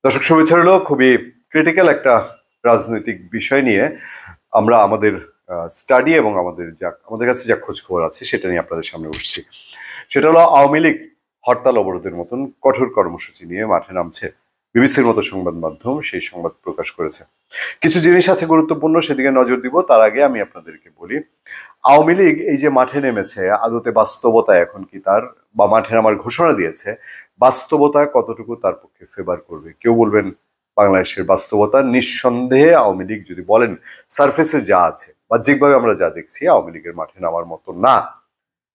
দর্শক শুভেচ্ছা হলো খুবই ক্রিটিক্যাল একটা রাজনৈতিক বিষয় নিয়ে আমরা আমাদের স্টাডি এবং আমাদের কাছে যা খোঁজ খবর আছে সেটা নিয়ে আপনাদের সামনে বসছি। সেটা হলো আওয়ামী লীগ হরতাল অবরোধের মতন কঠোর কর্মসূচি নিয়ে মাঠে নামছে। বিবিসির মতো সংবাদ মাধ্যম সেই সংবাদ প্রকাশ করেছে। কিছু জিনিস আছে গুরুত্বপূর্ণ, সেদিকে নজর দিব। তার আগে আমি আপনাদেরকে বলি, আওয়ামী লীগ এই যে মাঠে নেমেছে, আদতে বাস্তবতা এখন কি তার, বা মাঠে নামার ঘোষণা দিয়েছে, বাস্তবতা কতটুকু তার পক্ষে ফেভার করবে? কেউ বলবেন বাংলাদেশের বাস্তবতা নিঃসন্দেহে আওয়ামী লীগ যদি বলেন সারফেসে যা আছে, বাহ্যিকভাবে আমরা যা দেখছি, আওয়ামী লীগের মাঠে নামার মতো না।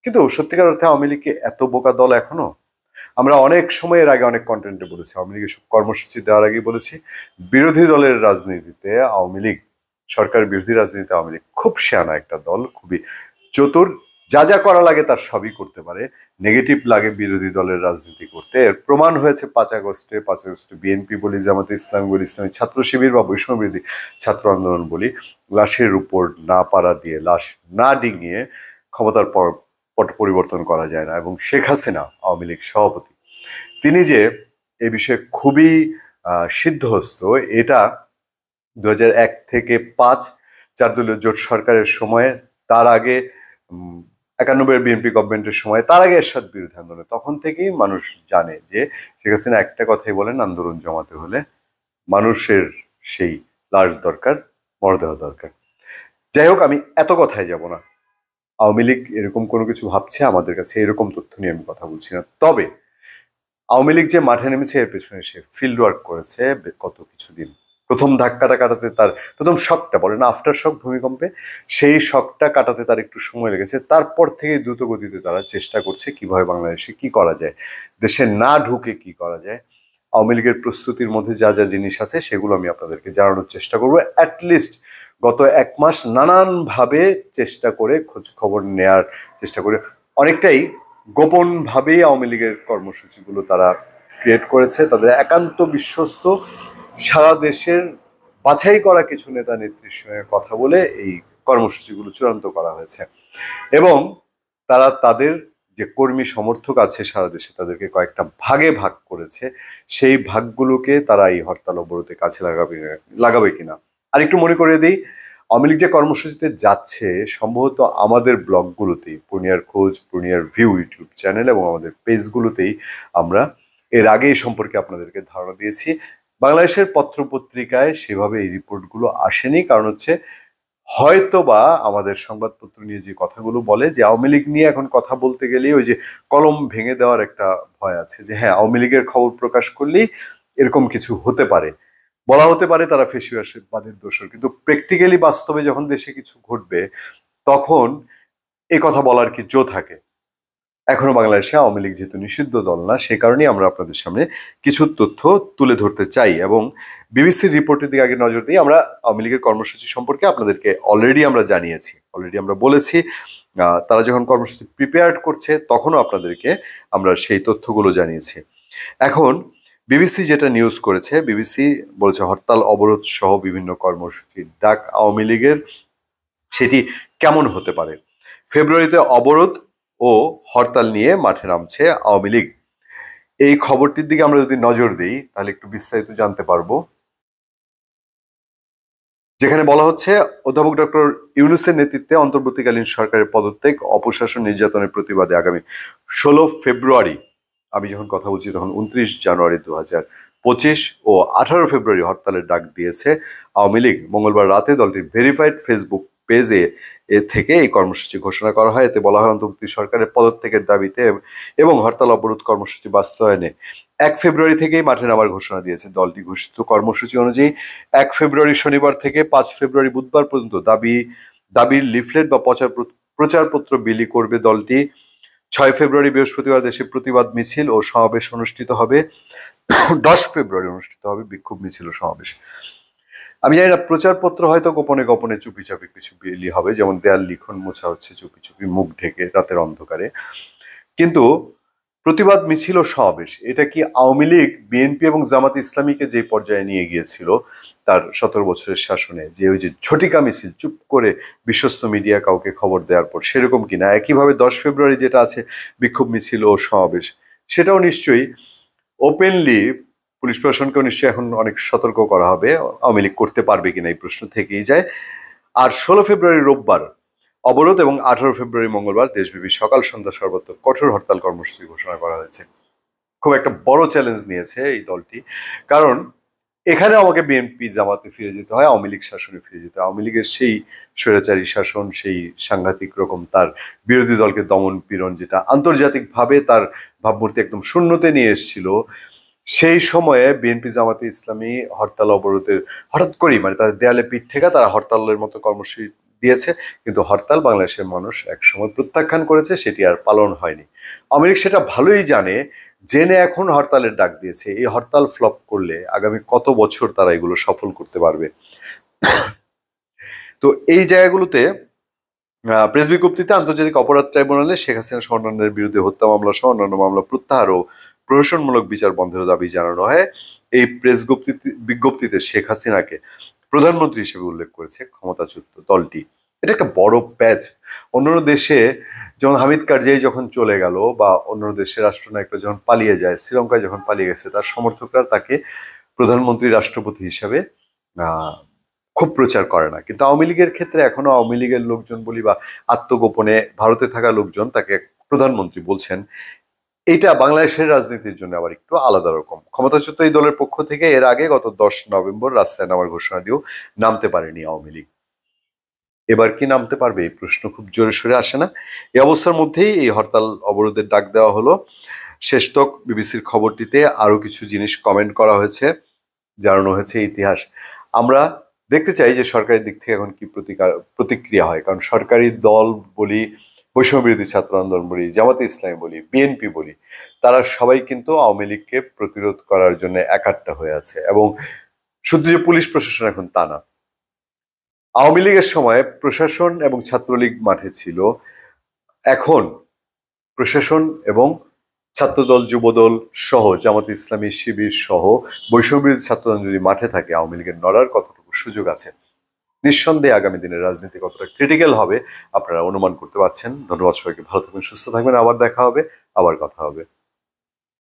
কিন্তু সত্যিকার অর্থে আওয়ামী লীগকে এত বোকা দল এখনো? আমরা অনেক সময়ের আগে অনেক কন্টেন্টে বলেছি, আওয়ামী লীগের কর্মসূচি দেওয়ার আগে বলেছি, বিরোধী দলের রাজনীতিতে আওয়ামী লীগ, সরকার বিরোধী রাজনীতিতে আওয়ামী লীগ খুব শেয়ানা একটা দল, খুবই চতুর, যা যা করা লাগে তার সবই করতে পারে। নেগেটিভ লাগে বিরোধী দলের রাজনীতি করতে। এর প্রমাণ হয়েছে 5 আগস্টে বিএনপি বলি, জামাতে ইসলাম বলি, ইসলামী ছাত্র শিবির বা বৈষম্য বিরোধী ছাত্র আন্দোলন বলি, লাশের উপর না পাড়া দিয়ে, লাশ না ডিঙিয়ে ক্ষমতার পট পরিবর্তন করা যায় না। এবং শেখ হাসিনা, আওয়ামী লীগ সভাপতি, তিনি যে এ বিষয়ে খুবই সিদ্ধহস্ত, এটা 2001 থেকে 5 4 দলীয় জোট সরকারের সময়ে, তার আগে 91 বিএনপি গভর্নমেন্টের সময়, তার আগে এরশাদ বিরোধী আন্দোলনে, তখন থেকেই মানুষ জানে যে শেখ হাসিনা একটা কথাই বলেন, আন্দোলন জমাতে হলে মানুষের সেই লাশ দরকার, মরদেহ দরকার। যাই হোক, আমি এত কথায় যাব না। আওয়ামী লীগ এরকম কোনো কিছু ভাবছে, আমাদের কাছে এরকম তথ্য নিয়ে আমি কথা বলছি না। তবে আওয়ামী লীগ যে মাঠে নেমেছে এর পেছনে সে ফিল্ড ওয়ার্ক করেছে কত কিছুদিন। প্রথম ধাক্কাটা কাটাতে তার, প্রথম শকটা বলে না, আফটার শক ভূমিকম্পে, সেই শকটা কাটাতে তার একটু সময় লেগেছে। তারপর থেকে দ্রুত গতিতে তারা চেষ্টা করছে কিভাবে বাংলাদেশে কি করা যায়, দেশে না ঢুকে কি করা যায়। আওয়ামী লীগের প্রস্তুতির মধ্যে যা যা জিনিস আছে সেগুলো আমি আপনাদেরকে জানানোর চেষ্টা করবো। অ্যাটলিস্ট গত 1 মাস নানানভাবে চেষ্টা করে, খোঁজ খবর নেয়ার চেষ্টা করে, অনেকটাই গোপন ভাবেই আওয়ামী লীগের কর্মসূচিগুলো তারা ক্রিয়েট করেছে। তাদের একান্ত বিশ্বস্ত সারা দেশের বাছাই করা কিছু নেতা নেত্রীর সঙ্গে কথা বলে এই কর্মসূচিগুলো চূড়ান্ত করা হয়েছে। এবং তারা তাদের যে কর্মী সমর্থক আছে সারা দেশে, তাদেরকে কয়েকটা ভাগে ভাগ করেছে। সেই ভাগগুলোকে তারা এই হরতাল অবরোধে কাছে লাগাবে কিনা। আর একটু মনে করে দিই, আওয়ামী লীগ যে কর্মসূচিতে যাচ্ছে, সম্ভবত আমাদের ব্লগগুলোতেই, পূর্ণিয়ার খোঁজ, পূর্ণিয়ার ভিউ ইউটিউব চ্যানেল এবং আমাদের পেজগুলোতেই আমরা এর আগে এই সম্পর্কে আপনাদেরকে ধারণা দিয়েছি। বাংলাদেশের পত্রপত্রিকায় সেভাবে এই রিপোর্টগুলো আসেনি, কারণ হচ্ছে হয়তো বা আমাদের সংবাদপত্র নিয়ে যে কথাগুলো বলে যে আওয়ামী লীগ নিয়ে এখন কথা বলতে গেলেই ওই যে কলম ভেঙে দেওয়ার একটা ভয় আছে, যে হ্যাঁ আওয়ামী লীগের খবর প্রকাশ করলেই এরকম কিছু হতে পারে, বলা হতে পারে তারা ফেসিবাদের দোষর। কিন্তু প্র্যাকটিক্যালি বাস্তবে যখন দেশে কিছু ঘটবে, তখন এই কথা বলার কি জো থাকে? এখনো বাংলাদেশে আওয়ামী লীগ যেহেতু নিষিদ্ধ দল না, সে কারণেই আমরা আপনাদের সামনে কিছু তথ্য তুলে ধরতে চাই। এবং বিবিসির রিপোর্টের দিকে আগে নজর দিই। আমরা আওয়ামী লীগের কর্মসূচি সম্পর্কে আপনাদেরকে অলরেডি আমরা জানিয়েছি, অলরেডি আমরা বলেছি। তারা যখন কর্মসূচি প্রিপেয়ার করছে তখনও আপনাদেরকে আমরা সেই তথ্যগুলো জানিয়েছি। এখন বিবিসি যেটা নিউজ করেছে, বিবিসি বলেছে হরতাল অবরোধ সহ বিভিন্ন কর্মসূচির ডাক আওয়ামী লীগের, সেটি কেমন হতে পারে। ফেব্রুয়ারিতে অবরোধ ও হরতাল নিয়ে মাঠে নামছে আওয়ামী লীগ। এই খবরটির দিকে আমরা যদি নজর দিই তাহলে একটু বিস্তারিত জানতে পারবো, যেখানে বলা হচ্ছে অধ্যাপক ডক্টর ইউনূসের নেতৃত্বে অন্তর্বর্তীকালীন সরকারের পদত্যাগ, অপশাসন, নির্যাতনের প্রতিবাদে আগামী 16 ফেব্রুয়ারি, আমি যখন কথা বলছি তখন 29 জানুয়ারি 2025 ও 18 ফেব্রুয়ারি হরতালের ডাক দিয়েছে আওয়ামী লীগ। মঙ্গলবার রাতে দলটির ভেরিফাইড ফেসবুক পেজে থেকে এই কর্মসূচি ঘোষণা করা হয়। এতে বলা হয় অন্তর্বর্তী সরকারের পদত্যাগের দাবিতে এবং হরতাল অবরোধ কর্মসূচি বাস্তবায়নে 1 ফেব্রুয়ারি থেকেই মাঠে নামার ঘোষণা দিয়েছে দলটি। ঘোষিত কর্মসূচি অনুযায়ী 1 ফেব্রুয়ারি শনিবার থেকে 5 ফেব্রুয়ারি বুধবার পর্যন্ত দাবির লিফলেট বা প্রচারপত্র বিলি করবে দলটি। 6 ফেব্রুয়ারি বৃহস্পতিবার দেশে প্রতিবাদ মিছিল ও সমাবেশ অনুষ্ঠিত হবে। 10 ফেব্রুয়ারি অনুষ্ঠিত হবে বিক্ষোভ মিছিল ও সমাবেশ। আমি জানি না, প্রচারপত্র হয়তো গোপনে গোপনে চুপি চাপি কিছু বিলি হবে, যেমন দেয়াল লিখন মোছা হচ্ছে চুপি চুপি, মুখ ঢেকে রাতের অন্ধকারে। কিন্তু প্রতিবাদ মিছিল ও সমাবেশ, এটা কি আওয়ামী লীগ বিএনপি এবং জামাত ইসলামীকে যে পর্যায়ে নিয়ে গিয়েছিল তার 17 বছরের শাসনে, যে ওই যে ঝটিকা মিছিল, চুপ করে বিশ্বস্ত মিডিয়া কাউকে খবর দেওয়ার পর, সেরকম কিনা? একইভাবে 10 ফেব্রুয়ারি যেটা আছে বিক্ষোভ মিছিল ও সমাবেশ, সেটাও নিশ্চয়ই ওপেনলি পুলিশ প্রশাসনকেও নিশ্চয়ই এখন অনেক সতর্ক করা হবে, আওয়ামী লীগ করতে পারবে কিনা এই প্রশ্ন থেকেই যায়। আর 16 ফেব্রুয়ারি রোববার অবরোধ এবং 18 ফেব্রুয়ারি মঙ্গলবার দেশব্যাপী সকাল সন্ধ্যা সর্বত্র কঠোর হরতাল কর্মসূচি ঘোষণা করা হয়েছে। খুব একটা বড় চ্যালেঞ্জ নিয়েছে এই দলটি, কারণ এখানে আমাকে বিএনপি জামাতে ফিরে যেতে হয়, আওয়ামী লীগ শাসনে ফিরে যেতে হয়। আওয়ামী লীগের সেই স্বৈরাচারী শাসন, সেই সাংঘাতিক রকম তার বিরোধী দলকে দমন পীড়ন, যেটা আন্তর্জাতিকভাবে তার ভাবমূর্তি একদম শূন্যতে নিয়ে এসেছিল, সেই সময়ে বিএনপি জামাতে ইসলামী হরতাল অবরোধের হঠাৎ করেই মানে তাদের দেয়ালে পিঠ ঠেকা তারা হরতালের মতো কর্মসূচি দিয়েছে। কিন্তু হরতাল বাংলাদেশের মানুষ একসময় প্রত্যাখ্যান করেছে, সেটি আর পালন হয়নি। আওয়ামী লীগ সেটা ভালোই জানে, জেনে এখন হরতালের ডাক দিয়েছে। এই হরতাল ফ্লপ করলে আগামী কত বছর তারা এগুলো সফল করতে পারবে। তো এই জায়গাগুলোতে প্রেস বিজ্ঞপ্তিতে আন্তর্জাতিক অপরাধ ট্রাইব্যুনালে শেখ হাসিনা সহ অন্যান্যের বিরুদ্ধে হত্যা মামলা সহ অন্যান্য মামলা প্রত্যাহার ও প্রহসনমূলক বিচার বন্ধের দাবি জানানো হয়। এই প্রেস বিজ্ঞপ্তিতে শেখ হাসিনাকে প্রধানমন্ত্রী হিসেবে উল্লেখ করেছে ক্ষমতাচ্যুত দলটি। এটা একটা বড় প্যাচ। অন্যান্য দেশে যেমন হামিদ কারজাই যখন চলে গেল বা অন্যান্য দেশের রাষ্ট্রনায়করা যখন পালিয়ে যায়, শ্রীলঙ্কায় যখন পালিয়ে গেছে, তার সমর্থকরা তাকে প্রধানমন্ত্রী রাষ্ট্রপতি হিসাবে খুব প্রচার করে না। কিন্তু আওয়ামী লীগের ক্ষেত্রে এখনো আওয়ামী লীগের লোকজন বলি বা আত্মগোপনে ভারতে থাকা লোকজন তাকে প্রধানমন্ত্রী বলছেন। এটা বাংলাদেশের রাজনীতির জন্য আবার একটু আলাদা রকম। ক্ষমতাচ্যুত এই দলের পক্ষ থেকে এর আগে গত 10 নভেম্বর রাস্তায় নামার ঘোষণা দিয়েও নামতে পারেনি আওয়ামী লীগ। এবার কি নামতে পারবে এই প্রশ্ন খুব জোরে সোরে আসে না? এই অবস্থার মধ্যেই এই হরতাল অবরোধের ডাক দেওয়া হলো। শেষতক বিবিসির খবরটিতে আরো কিছু জিনিস কমেন্ট করা হয়েছে, জানানো হয়েছে ইতিহাস। আমরা দেখতে চাই যে সরকারের দিক থেকে এখন কি প্রতিক্রিয়া হয়, কারণ সরকারি দল বলি, বৈষম্য বিরোধী ছাত্র আন্দোলন বলি, জামাতে ইসলামী বলি, বিএনপি বলি, তারা সবাই কিন্তু আওয়ামী লীগকে প্রতিরোধ করার জন্য একাট্টা হয়ে আছে। এবং শুধু যে পুলিশ প্রশাসন এখন তা না, আওয়ামী লীগের সময় প্রশাসন এবং ছাত্রলীগ মাঠে ছিল, এখন প্রশাসন এবং ছাত্রদল, যুবদল সহ জামাত ইসলামী, শিবির সহ বৈষম্যবিরোধী ছাত্রদল যদি মাঠে থাকে, আওয়ামী লীগের নড়ার কতটুকু সুযোগ আছে? নিঃসন্দেহে আগামী দিনের রাজনীতি কতটা ক্রিটিক্যাল হবে আপনারা অনুমান করতে পারছেন। ধন্যবাদ সবাইকে, ভালো থাকবেন, সুস্থ থাকবেন, আবার দেখা হবে, আবার কথা হবে।